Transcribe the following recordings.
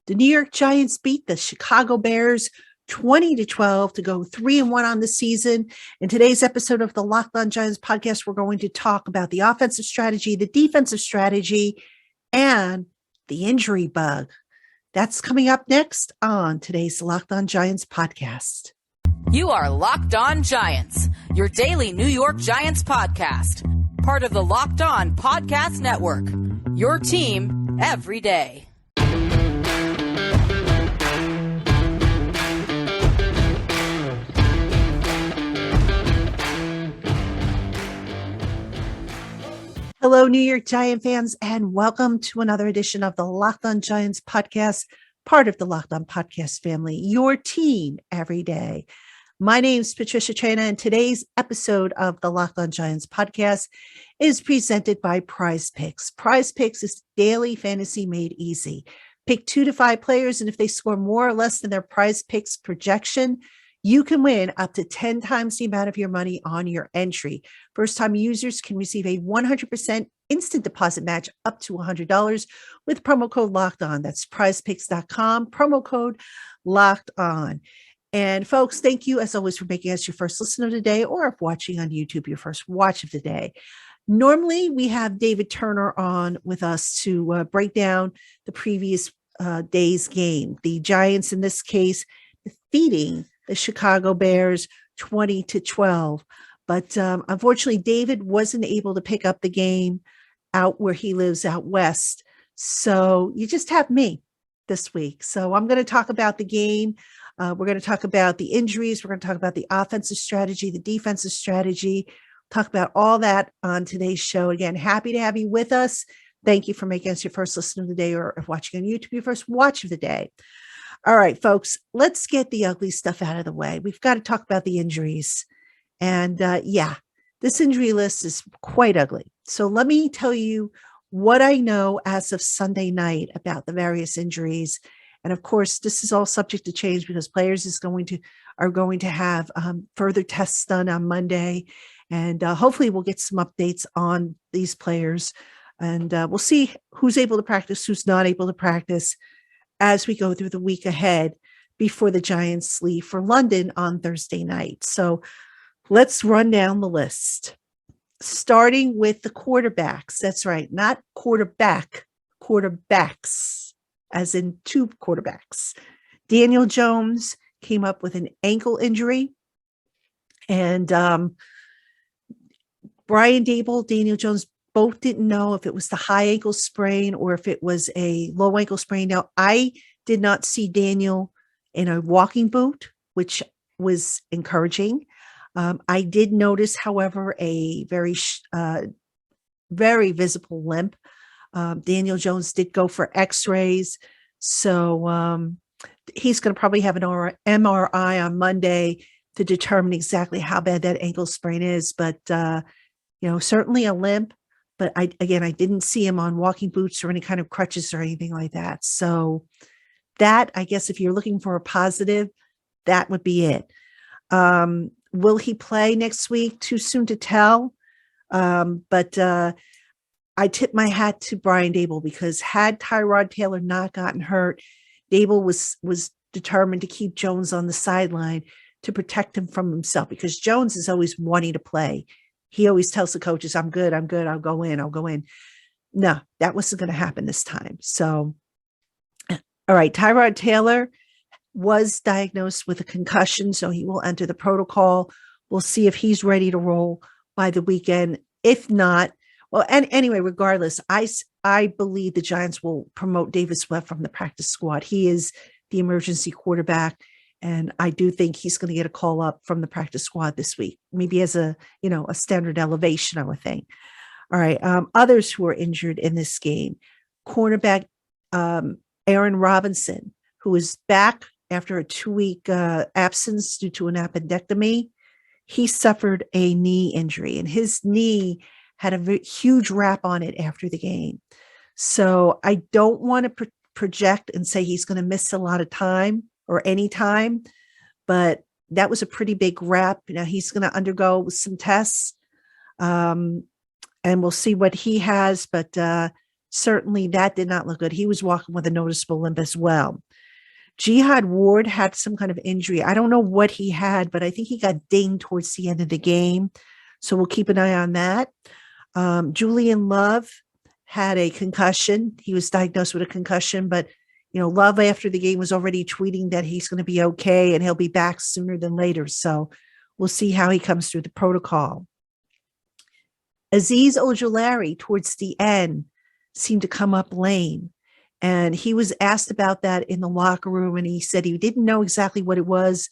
The New York Giants beat the Chicago Bears 20-12 to go 3-1 on the season. In today's episode of the LockedOn Giants podcast, we're going to talk about the offensive strategy, the defensive strategy, and the injury bug. That's coming up next on today's LockedOn Giants podcast. You are Locked On Giants, your daily New York Giants podcast, part of the Locked On Podcast Network, your team every day. Hello, New York Giant fans, and welcome to another edition of the Locked On Giants podcast, part of the Locked On Podcast family, your team every day. My name is Patricia Traina, and today's episode of the Locked On Giants podcast is presented by Prize Picks. Prize Picks is daily fantasy made easy. Pick 2 to 5 players, and if they score more or less than their Prize Picks projection, you can win up to 10 times the amount of your money on your entry. First-time users can receive a 100% instant deposit match up to $100 with promo code LOCKEDON. That's prizepicks.com, promo code LOCKEDON. And folks, thank you as always for making us your first listen of the day, or if watching on YouTube, your first watch of the day. Normally, we have David Turner on with us to break down the previous day's game. The Giants, in this case, defeating the Chicago Bears 20-12. But unfortunately, David wasn't able to pick up the game out where he lives out west. So you just have me this week. So I'm going to talk about the game. We're going to talk about the injuries. We're going to talk about the offensive strategy, the defensive strategy, talk about all that on today's show. Again, happy to have you with us. Thank you for making us your first listen of the day, or if watching on YouTube, your first watch of the day. All right, folks, let's get the ugly stuff out of the way. We've got to talk about the injuries. And this injury list is quite ugly. So let me tell you what I know as of Sunday night about the various injuries. And of course, this is all subject to change because players are going to have further tests done on Monday. And hopefully we'll get some updates on these players. And we'll see who's able to practice, who's not able to practice, as we go through the week ahead before the Giants leave for London on Thursday night. So let's run down the list, starting with the quarterbacks. That's right, not quarterback, quarterbacks, as in 2 quarterbacks. Daniel Jones came up with an ankle injury, and Brian Daboll, Daniel Jones, both didn't know if it was the high ankle sprain or if it was a low ankle sprain. Now, I did not see Daniel in a walking boot, which was encouraging. I did notice, however, a very visible limp. Daniel Jones did go for x-rays. So he's going to probably have an MRI on Monday to determine exactly how bad that ankle sprain is. But, certainly a limp. But I didn't see him on walking boots or any kind of crutches or anything like that. So that, I guess, if you're looking for a positive, that would be it. Will he play next week? Too soon to tell. But I tip my hat to Brian Daboll, because had Tyrod Taylor not gotten hurt, Daboll was determined to keep Jones on the sideline to protect him from himself, because Jones is always wanting to play. He always tells the coaches, I'm good. I'll go in. No, that wasn't going to happen this time. So, all right, Tyrod Taylor was diagnosed with a concussion, so he will enter the protocol. We'll see if he's ready to roll by the weekend. If not, well, and anyway, regardless, I believe the Giants will promote Davis Webb from the practice squad. He is the emergency quarterback. And I do think he's going to get a call up from the practice squad this week, maybe as a standard elevation, I would think. All right. Others who are injured in this game, cornerback Aaron Robinson, who is back after a 2-week absence due to an appendectomy. He suffered a knee injury, and his knee had a huge wrap on it after the game. So I don't want to project and say he's going to miss a lot of time or any time, but that was a pretty big wrap. Now he's going to undergo some tests, and we'll see what he has. But certainly that did not look good. He was walking with a noticeable limp as well. Jihad Ward had some kind of injury. I don't know what he had, but I think he got dinged towards the end of the game. So we'll keep an eye on that. Julian Love had a concussion. He was diagnosed with a concussion, but Love after the game was already tweeting that he's going to be okay and he'll be back sooner than later. So we'll see how he comes through the protocol. Aziz Ojulari towards the end seemed to come up lame. And he was asked about that in the locker room, and he said he didn't know exactly what it was,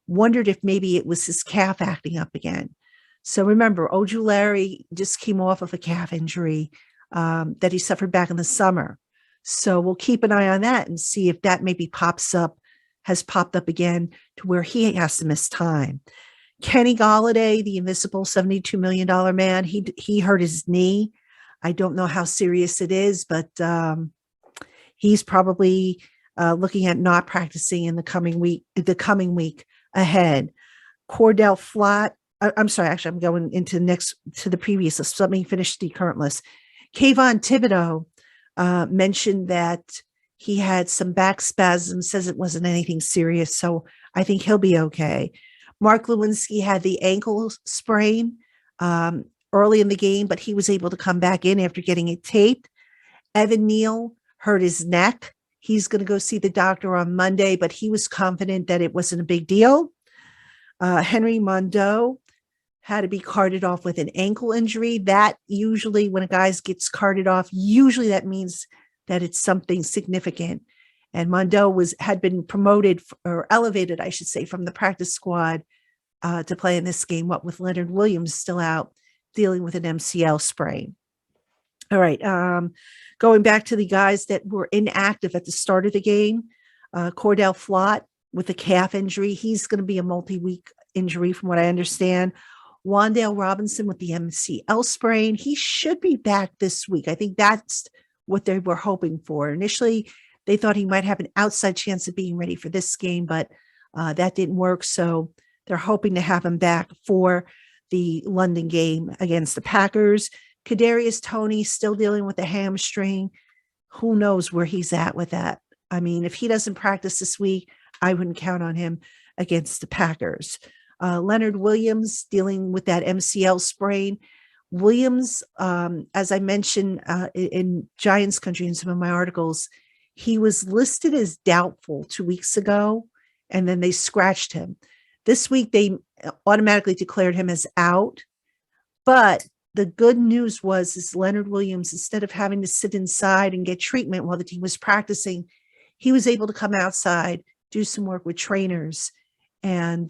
wondered if maybe it was his calf acting up again. So remember, Ojulari just came off of a calf injury that he suffered back in the summer. So we'll keep an eye on that and see if that maybe has popped up again to where he has to miss time. Kenny Golladay, the invisible $72 million man, he hurt his knee. I don't know how serious it is, but he's probably looking at not practicing in the coming week ahead. Cordell Flott. I'm sorry, actually, I'm going into the previous list. Let me finish the current list. Kayvon Thibodeau mentioned that he had some back spasms, says it wasn't anything serious, so I think he'll be okay. Mark Lewinsky had the ankle sprain early in the game, but he was able to come back in after getting it taped. Evan Neal hurt his neck. He's going to go see the doctor on Monday, but he was confident that it wasn't a big deal. Henry Mondeau had to be carted off with an ankle injury. That usually, when a guy gets carted off, usually that means that it's something significant. And Mondeau had been promoted or elevated, I should say, from the practice squad to play in this game, what with Leonard Williams still out dealing with an MCL sprain. All right. Going back to the guys that were inactive at the start of the game, Cordell Flott with a calf injury. He's going to be a multi-week injury from what I understand. Wan'Dale Robinson with the MCL sprain. He should be back this week. I think that's what they were hoping for. Initially, they thought he might have an outside chance of being ready for this game, but that didn't work. So they're hoping to have him back for the London game against the Packers. Kadarius Toney still dealing with a hamstring. Who knows where he's at with that? I mean, if he doesn't practice this week, I wouldn't count on him against the Packers. Leonard Williams dealing with that MCL sprain. Williams, as I mentioned in Giants country in some of my articles, he was listed as doubtful 2 weeks ago, and then they scratched him. This week, they automatically declared him as out. But the good news is Leonard Williams, instead of having to sit inside and get treatment while the team was practicing, he was able to come outside, do some work with trainers. And,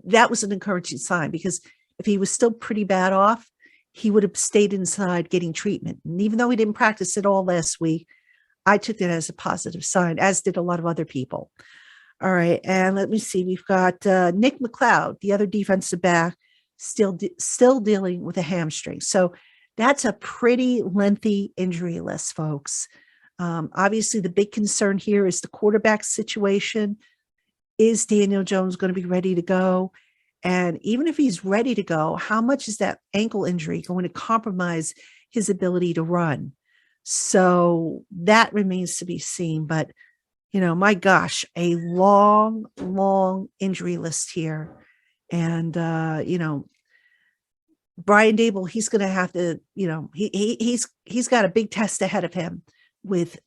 that was an encouraging sign, because if he was still pretty bad off, he would have stayed inside getting treatment. And even though he didn't practice at all last week, I took that as a positive sign, as did a lot of other people. All right. And let me see. We've got Nick McLeod, the other defensive back, still dealing with a hamstring. So that's a pretty lengthy injury list, folks. Obviously, the big concern here is the quarterback situation. Is Daniel Jones going to be ready to go? And even if he's ready to go, how much is that ankle injury going to compromise his ability to run? So that remains to be seen. But, my gosh, a long, long injury list here. And, Brian Dable, he's going to have to, he's got a big test ahead of him with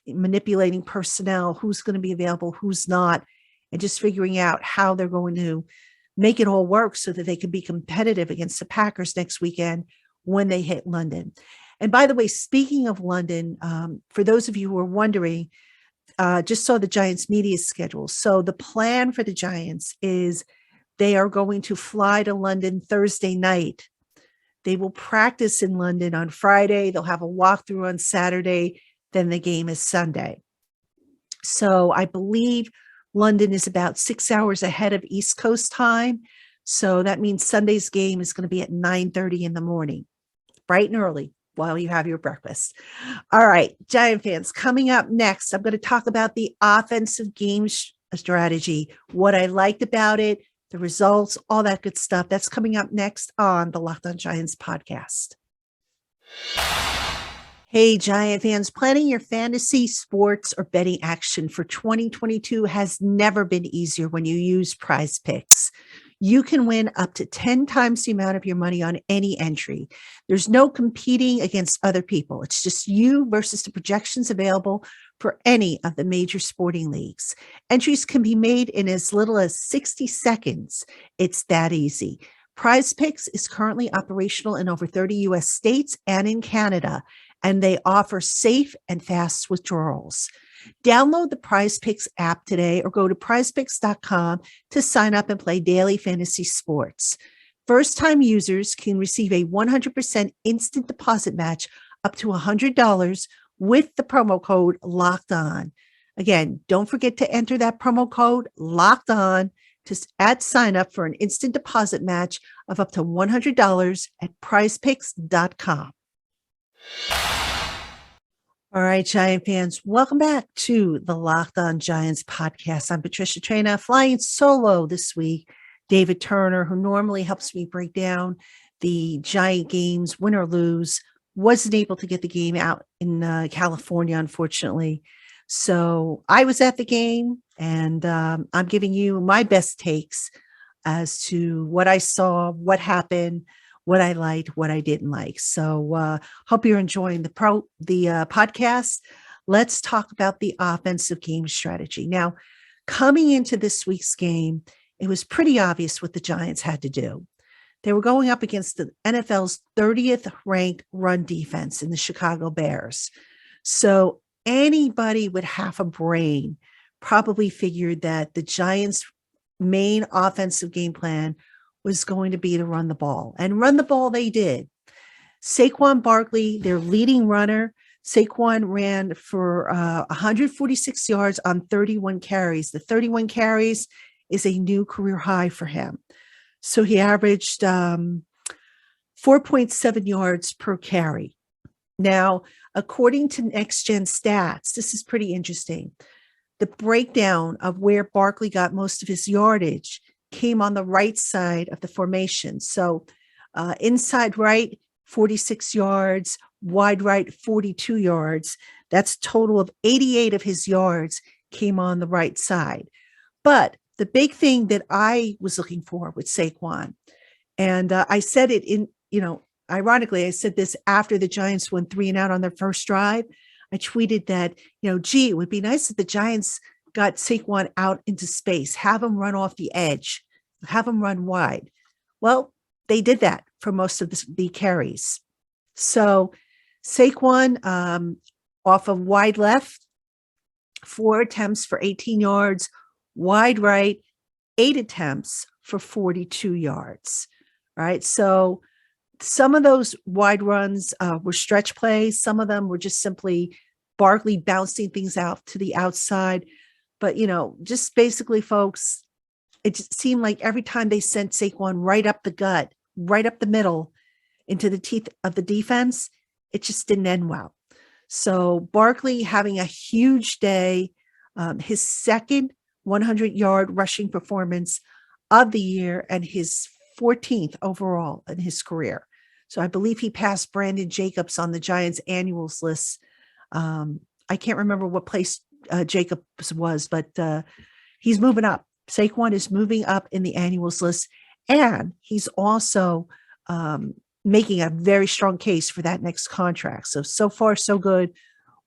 manipulating personnel, who's going to be available, who's not, and just figuring out how they're going to make it all work so that they can be competitive against the Packers next weekend when they hit London. And by the way, speaking of London, for those of you who are wondering, just saw the Giants media schedule. So the plan for the Giants is they are going to fly to London Thursday night. They will practice in London on Friday. They'll have a walkthrough on Saturday. Then the game is Sunday. So I believe London is about 6 hours ahead of East Coast time. So that means Sunday's game is going to be at 9:30 in the morning, bright and early, while you have your breakfast. All right, Giant fans, coming up next, I'm going to talk about the offensive game strategy, what I liked about it, the results, all that good stuff. That's coming up next on the LockedOn Giants podcast. Hey, Giant fans, planning your fantasy, sports, or betting action for 2022 has never been easier when you use Prize Picks. You can win up to 10 times the amount of your money on any entry. There's no competing against other people. It's just you versus the projections available for any of the major sporting leagues. Entries can be made in as little as 60 seconds. It's that easy. Prize Picks is currently operational in over 30 US states and in Canada, and they offer safe and fast withdrawals. Download the Prize Picks app today or go to prizepicks.com to sign up and play daily fantasy sports. First time users can receive a 100% instant deposit match up to $100 with the promo code Locked On. Again, don't forget to enter that promo code Locked On at sign up for an instant deposit match of up to $100 at prizepicks.com. All right, Giant fans, welcome back to the Locked On Giants podcast. I'm Patricia Traina, flying solo this week. David Turner, who normally helps me break down the Giant games, win or lose, wasn't able to get the game out in California, unfortunately. So I was at the game, and I'm giving you my best takes as to what I saw, what happened, what I liked, what I didn't like. So hope you're enjoying the podcast. Let's talk about the offensive game strategy. Now, coming into this week's game, it was pretty obvious what the Giants had to do. They were going up against the NFL's 30th ranked run defense in the Chicago Bears. So anybody with half a brain probably figured that the Giants' main offensive game plan was going to be to run the ball. And run the ball they did. Saquon Barkley, their leading runner, Saquon ran for 146 yards on 31 carries. The 31 carries is a new career high for him. So he averaged 4.7 yards per carry. Now, according to Next Gen Stats, this is pretty interesting. The breakdown of where Barkley got most of his yardage came on the right side of the formation. So inside right, 46 yards, wide right, 42 yards. That's a total of 88 of his yards came on the right side. But the big thing that I was looking for with Saquon, and I said it in, ironically, I said this after the Giants went 3-and-out on their first drive. I tweeted that, gee, it would be nice if the Giants got Saquon out into space, have him run off the edge, have him run wide. Well, they did that for most of the carries. So Saquon off of wide left, 4 attempts for 18 yards, wide right, 8 attempts for 42 yards. All right. So some of those wide runs were stretch plays. Some of them were just simply Barkley bouncing things out to the outside. But, just basically, folks, it just seemed like every time they sent Saquon right up the gut, right up the middle into the teeth of the defense, it just didn't end well. So Barkley having a huge day, his second 100-yard rushing performance of the year and his 14th overall in his career. So I believe he passed Brandon Jacobs on the Giants annuals list. I can't remember what place Jacobs was, but he's moving up. Saquon is moving up in the annuals list, and he's also making a very strong case for that next contract. So far, so good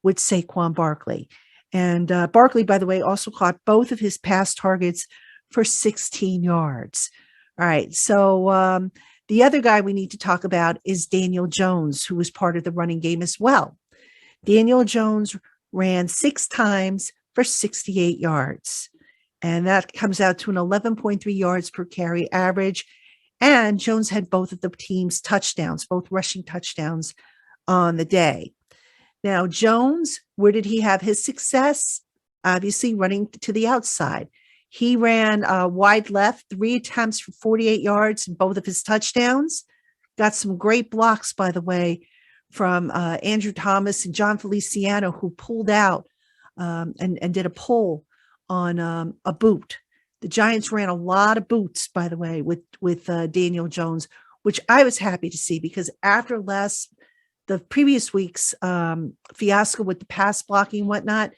with Saquon Barkley. And Barkley, by the way, also caught both of his pass targets for 16 yards. All right. So the other guy we need to talk about is Daniel Jones, who was part of the running game as well. Daniel Jones ran 6 times for 68 yards. And that comes out to an 11.3 yards per carry average. And Jones had both of the team's touchdowns, both rushing touchdowns on the day. Now, Jones, where did he have his success? Obviously, running to the outside. He ran wide left, 3 attempts for 48 yards in both of his touchdowns. Got some great blocks, by the way, from Andrew Thomas and John Feliciano, who pulled out and did a pull on a boot. The Giants ran a lot of boots, by the way, with Daniel Jones, which I was happy to see, because after the previous week's fiasco with the pass blocking and whatnot,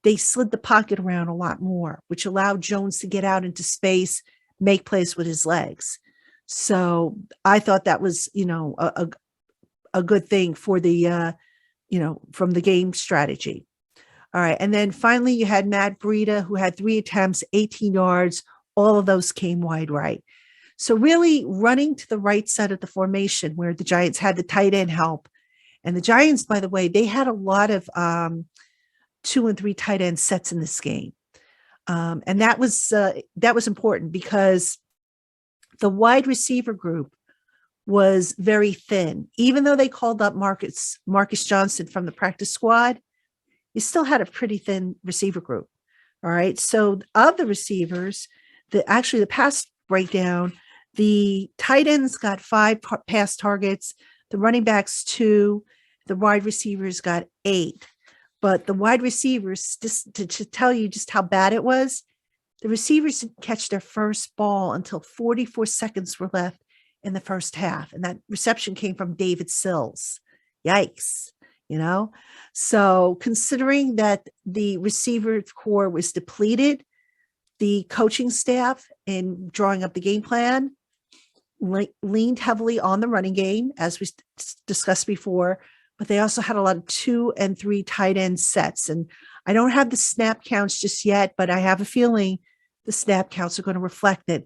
they slid the pocket around a lot more, which allowed Jones to get out into space, make plays with his legs. So I thought that was, a good thing for the, from the game strategy. All right. And then finally, you had Matt Breida, who had 3 attempts, 18 yards. All of those came wide right. So really running to the right side of the formation where the Giants had the tight end help. And the Giants, by the way, they had a lot of 2 and 3 tight end sets in this game. And that was important because the wide receiver group was very thin. Even though they called up Marcus Johnson from the practice squad, you still had a pretty thin receiver group. All right. So of the receivers, the pass breakdown, the tight ends got 5 pass targets, the running backs 2, the wide receivers got 8. But the wide receivers, just to tell you just how bad it was, the receivers didn't catch their first ball until 44 seconds were left in the first half. And that reception came from David Sills. Yikes. So considering that the receiver core was depleted, the coaching staff in drawing up the game plan leaned heavily on the running game, as we discussed before, but they also had a lot of 2 and 3 tight end sets. And I don't have the snap counts just yet, but I have a feeling the snap counts are going to reflect that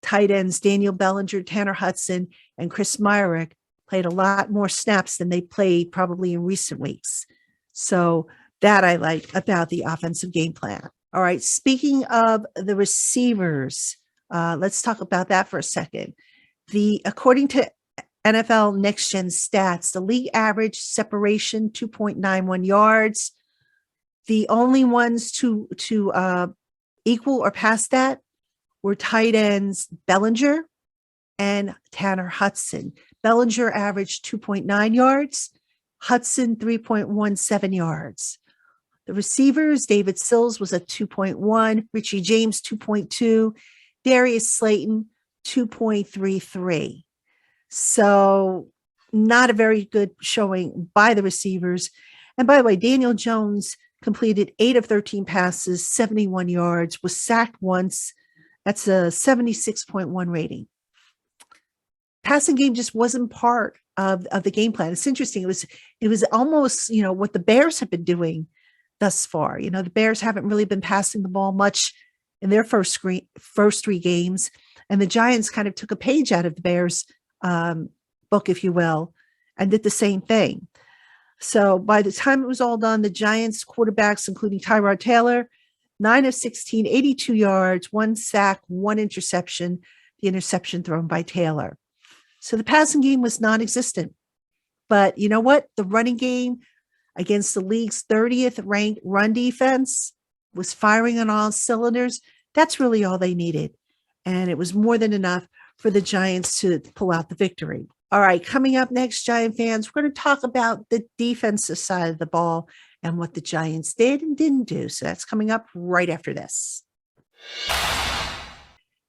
tight ends Daniel Bellinger, Tanner Hudson, and Chris Myrick played a lot more snaps than they played probably in recent weeks. So that I like about the offensive game plan. All right. Speaking of the receivers, let's talk about that for a second. According to NFL Next Gen stats, the league average separation 2.91 yards. The only ones to equal or pass that were tight ends Bellinger and Tanner Hudson. Bellinger averaged 2.9 yards, Hudson 3.17 yards. The receivers, David Sills was at 2.1, Richie James 2.2, Darius Slayton 2.33. So not a very good showing by the receivers. And by the way, Daniel Jones completed 8 of 13 passes, 71 yards, was sacked once. That's a 76.1 rating. Passing game just wasn't part of the game plan. It's interesting. It was almost, what the Bears have been doing thus far. The Bears haven't really been passing the ball much in their first 3 games. And the Giants kind of took a page out of the Bears book, if you will, and did the same thing. So by the time it was all done, the Giants quarterbacks, including Tyrod Taylor, 9 of 16, 82 yards, 1 sack, 1 interception, the interception thrown by Taylor. So the passing game was non-existent. But you know what? The running game against the league's 30th ranked run defense was firing on all cylinders. That's really all they needed. And it was more than enough for the Giants to pull out the victory. All right, coming up next, Giant fans, we're going to talk about the defensive side of the ball and what the Giants did and didn't do. So that's coming up right after this.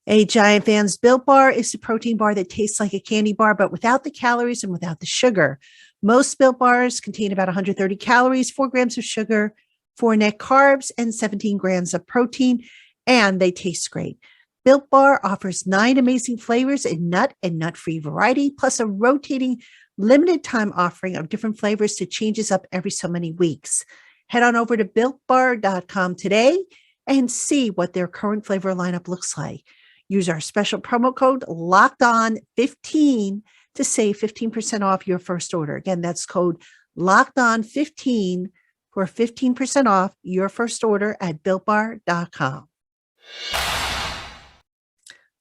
Hey, Giant fans, Built Bar is the protein bar that tastes like a candy bar, but without the calories and without the sugar. Most Built Bars contain about 130 calories, 4 grams of sugar, 4 net carbs, and 17 grams of protein, and they taste great. Built Bar offers 9 amazing flavors in nut and nut-free variety, plus a rotating limited time offering of different flavors that changes up every so many weeks. Head on over to BuiltBar.com today and see what their current flavor lineup looks like. Use our special promo code LockedOn15 to save 15% off your first order. Again, that's code LockedOn15 for 15% off your first order at BuiltBar.com.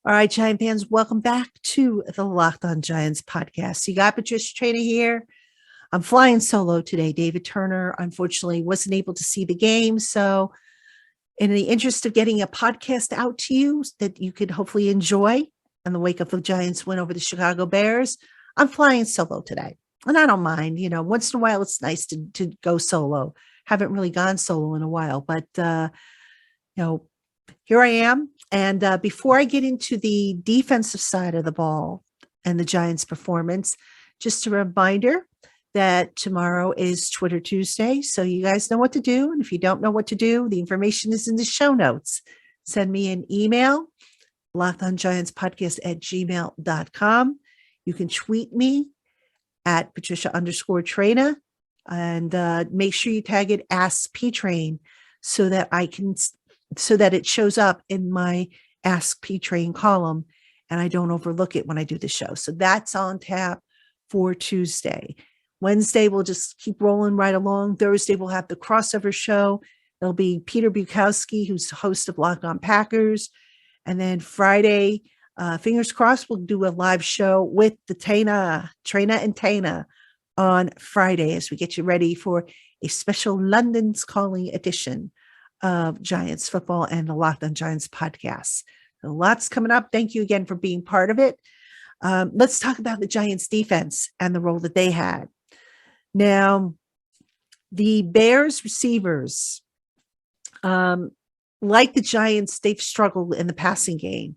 All right, Giant fans, welcome back to the Locked On Giants podcast. You got Patricia Traina here. I'm flying solo today. David Turner, unfortunately, wasn't able to see the game. So in the interest of getting a podcast out to you that you could hopefully enjoy in the wake of the Giants win over the Chicago Bears, I'm flying solo today. And I don't mind, once in a while, it's nice to go solo. Haven't really gone solo in a while, but, here I am. And before I get into the defensive side of the ball and the Giants' performance, just a reminder that tomorrow is Twitter Tuesday. So you guys know what to do. And if you don't know what to do, the information is in the show notes. Send me an email, LockedOnGiantsPodcast@gmail.com. You can tweet me at Patricia_Traina, and make sure you tag it Ask P Train so that it shows up in my Ask P Train column and I don't overlook it when I do the show. So that's on tap for Tuesday. Wednesday, we'll just keep rolling right along. Thursday, we'll have the crossover show. It'll be Peter Bukowski, who's the host of Locked On Packers. And then Friday, fingers crossed, we'll do a live show with the Traina and Taina on Friday as we get you ready for a special London's Calling edition of Giants football and the Locked On Giants podcast. So lots coming up. Thank you again for being part of it. Let's talk about the Giants defense and the role that they had. Now, the Bears receivers, like the Giants, they've struggled in the passing game.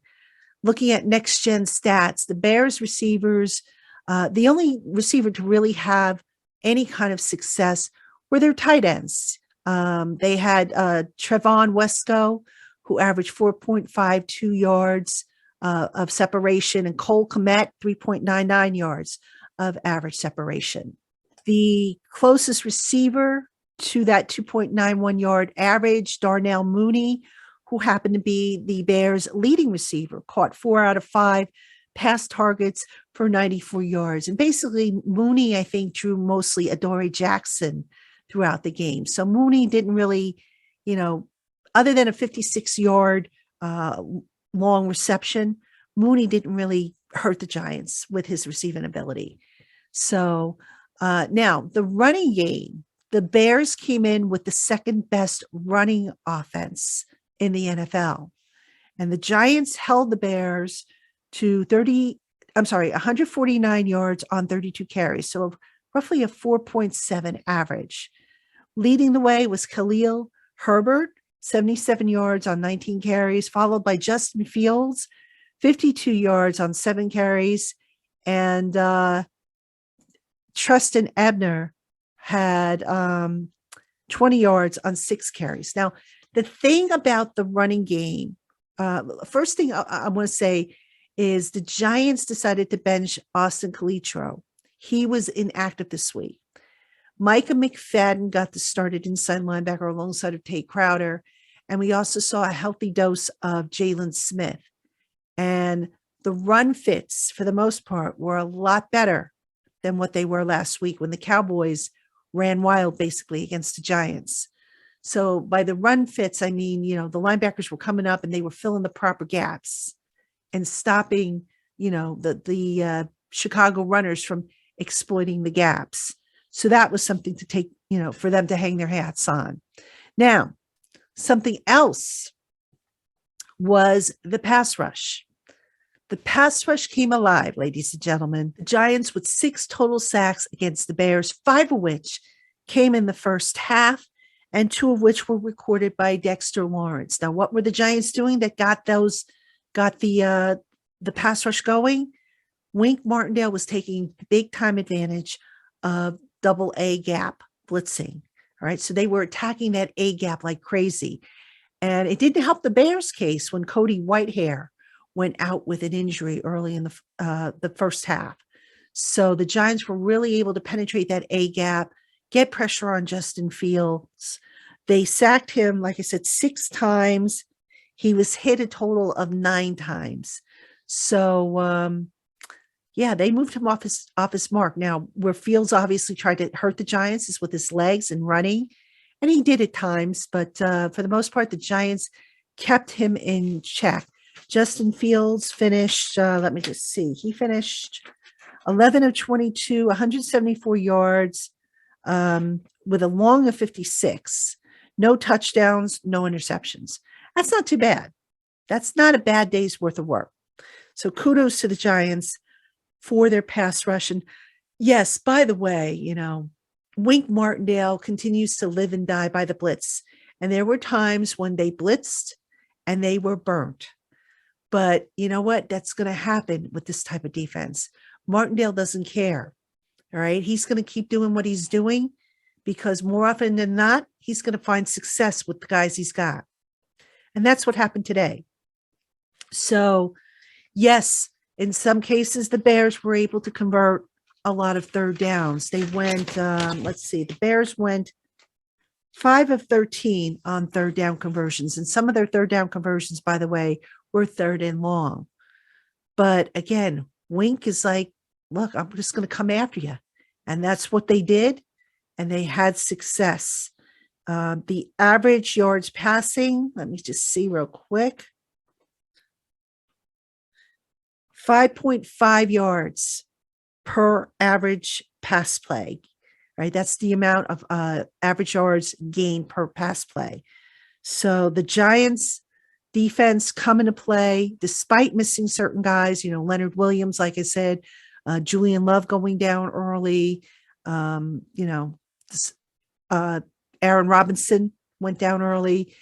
Looking at next gen stats, the Bears receivers, the only receiver to really have any kind of success were their tight ends. They had Trevon Wesco, who averaged 4.52 yards of separation, and Cole Kmet, 3.99 yards of average separation. The closest receiver to that 2.91 yard average, Darnell Mooney, who happened to be the Bears' leading receiver, caught 4 out of 5 pass targets for 94 yards. And basically, Mooney, I think, drew mostly Adoree Jackson throughout the game. So Mooney didn't really, other than a 56-yard long reception, Mooney didn't really hurt the Giants with his receiving ability. So now the running game, the Bears came in with the second best running offense in the NFL. And the Giants held the Bears to 149 yards on 32 carries. So roughly a 4.7 average. Leading the way was Khalil Herbert, 77 yards on 19 carries, followed by Justin Fields, 52 yards on 7 carries. And Tristan Ebner had 20 yards on 6 carries. Now, the thing about the running game, first thing I want to say is the Giants decided to bench Austin Calitro. He was inactive this week. Micah McFadden got the started inside linebacker alongside of Tate Crowder. And we also saw a healthy dose of Jalen Smith. And the run fits, for the most part, were a lot better than what they were last week when the Cowboys ran wild basically against the Giants. So by the run fits, I mean, the linebackers were coming up and they were filling the proper gaps and stopping, the Chicago runners from exploiting the gaps. So that was something to take, for them to hang their hats on. Now, something else was the pass rush. The pass rush came alive, ladies and gentlemen. The Giants with 6 total sacks against the Bears, 5 of which came in the first half, and 2 of which were recorded by Dexter Lawrence. Now, what were the Giants doing that got the pass rush going? Wink Martindale was taking big time advantage of double A gap blitzing. All right. So they were attacking that A gap like crazy. And it didn't help the Bears' case when Cody Whitehair went out with an injury early in the first half. So the Giants were really able to penetrate that A gap, get pressure on Justin Fields. They sacked him, like I said, 6 times. He was hit a total of 9 times. So, they moved him off his mark. Now, where Fields obviously tried to hurt the Giants is with his legs and running, and he did at times. But for the most part, the Giants kept him in check. Justin Fields finished, let me just see, he finished 11 of 22, 174 yards with a long of 56. No touchdowns, no interceptions. That's not too bad. That's not a bad day's worth of work. So kudos to the Giants for their pass rush. And yes, by the way, Wink Martindale continues to live and die by the blitz. And there were times when they blitzed and they were burnt. But you know what? That's going to happen with this type of defense. Martindale doesn't care. All right. He's going to keep doing what he's doing because more often than not, he's going to find success with the guys he's got. And that's what happened today. So, yes, in some cases, the Bears were able to convert a lot of third downs. They went, let's see, the Bears went 5 of 13 on third down conversions. And some of their third down conversions, by the way, were third and long. But again, Wink is like, look, I'm just going to come after you. And that's what they did. And they had success. The average yards passing, let me just see real quick. 5.5 yards per average pass play, right? That's the amount of average yards gained per pass play. So the Giants defense come into play despite missing certain guys, Leonard Williams, like I said, Julian Love going down early, Aaron Robinson went down early.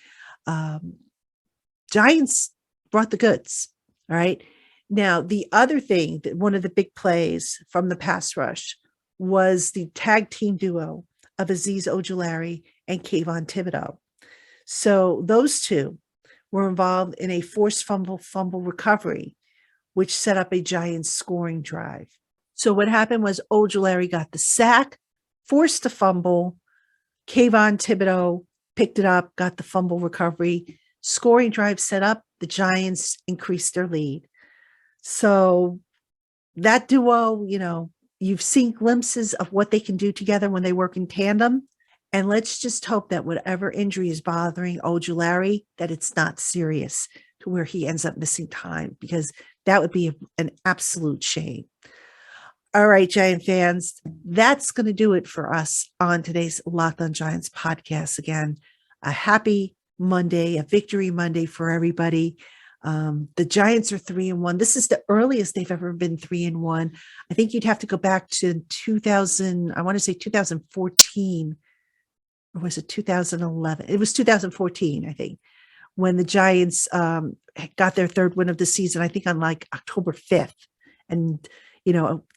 Giants brought the goods. All right. Now, the other thing, that one of the big plays from the pass rush was the tag team duo of Azeez Ojulari and Kayvon Thibodeaux. So those two were involved in a forced fumble recovery, which set up a Giants scoring drive. So what happened was Ojulari got the sack, forced the fumble. Kayvon Thibodeaux picked it up, got the fumble recovery, scoring drive set up. The Giants increased their lead. So that duo, you've seen glimpses of what they can do together when they work in tandem. And let's just hope that whatever injury is bothering Ojulari, that it's not serious to where he ends up missing time, because that would be an absolute shame. All right, Giant fans, that's going to do it for us on today's Locked On Giants podcast. Again, a happy Monday, a victory Monday for everybody. The Giants are 3-1. This is the earliest they've ever been 3-1. I think you'd have to go back to 2014, or was it 2011? It was 2014, I think, when the Giants got their third win of the season, I think on like October 5th. And,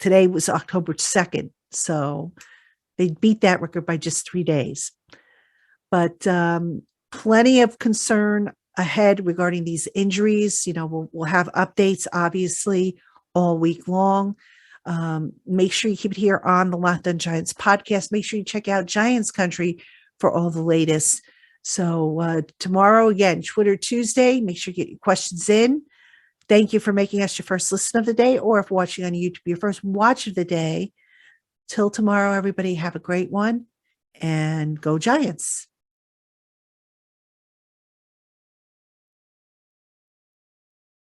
today was October 2nd. So they beat that record by just 3 days. But plenty of concern ahead regarding these injuries. We'll have updates, obviously, all week long. Make sure you keep it here on the Locked On Giants podcast. Make sure you check out Giants Country for all the latest. So tomorrow, again, Twitter Tuesday. Make sure you get your questions in. Thank you for making us your first listen of the day, or if watching on YouTube, your first watch of the day. Till tomorrow, everybody, have a great one, and go Giants.